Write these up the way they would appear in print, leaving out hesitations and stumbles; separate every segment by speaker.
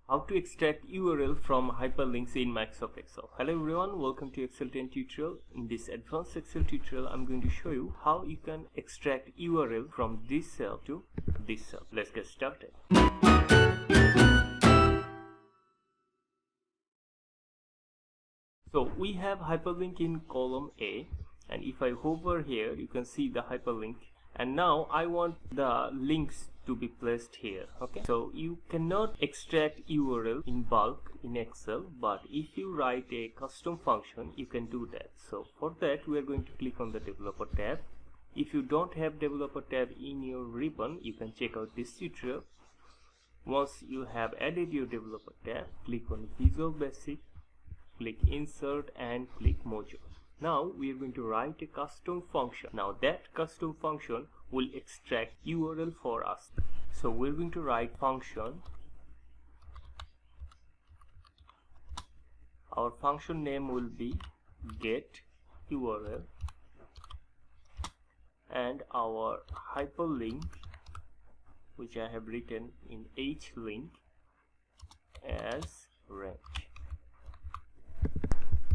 Speaker 1: How to extract URL from hyperlinks in Microsoft Excel. Hello everyone, welcome to Excel 10 tutorial. In this advanced Excel tutorial, I'm going to show you how you can extract URL from this cell to this cell. Let's get started. So we have hyperlink in column A, and if I hover here, you can see the hyperlink. And now I want the links to be placed here. Okay, so you cannot extract URL in bulk in Excel, but if you write a custom function, you can do that. So for that, we are going to click on the developer tab. If you don't have developer tab in your ribbon, you can check out this tutorial. Once you have added your developer tab, click on Visual Basic, click Insert and click Module. Now we are going to write a custom function. Now that custom function will extract URL for us. So we're going to write function. Our function name will be GetURL, and our hyperlink, which I have written in Hlink, as range.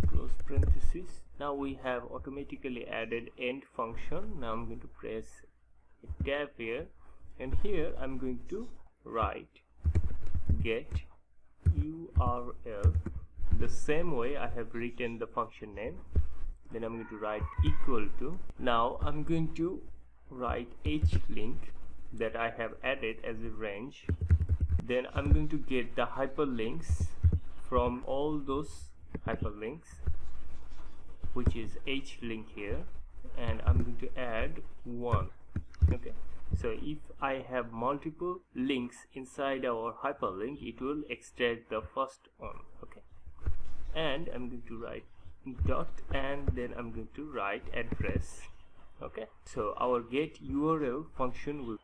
Speaker 1: Close parenthesis. Now we have automatically added end function. Now I'm going to press a tab here, and here I'm going to write get URL the same way I have written the function name. Then I'm going to write equal to. Now I'm going to write Hlink that I have added as a range. Then I'm going to get the hyperlinks from all those hyperlinks, which is Hlink here, and I'm going to add 1. Okay, so if I have multiple links inside our hyperlink, it will extract the first one. Okay, and I'm going to write dot, and then I'm going to write address. Okay, so our GetURL function will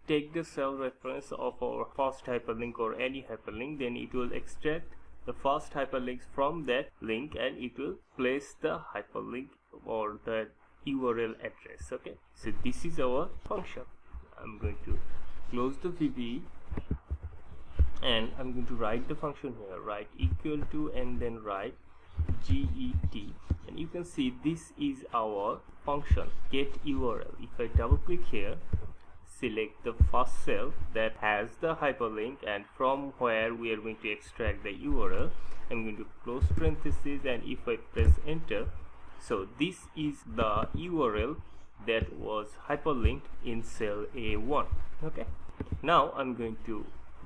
Speaker 1: take the cell reference of our first hyperlink or any hyperlink, then it will extract the first hyperlinks from that link, and it will place the hyperlink or the URL address. Okay, so this is our function. I'm going to close the VB, and I'm going to write the function here. Write equal to, and then write GET, and you can see this is our function GetURL. If I double click here, select the first cell that has the hyperlink and from where we are going to extract the URL. I'm going to close parentheses, and if I press enter, so this is the URL that was hyperlinked in cell A1. Okay, now I'm going to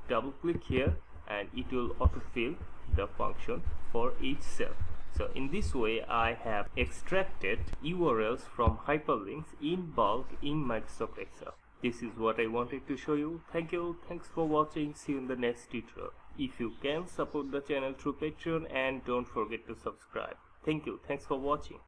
Speaker 1: double click here, and it will autofill the function for each cell. So in this way, I have extracted URLs from hyperlinks in bulk in Microsoft Excel. This is what I wanted to show you. Thank you. Thanks for watching. See you in the next tutorial. If you can, support the channel through Patreon, and don't forget to subscribe. Thank you. Thanks for watching.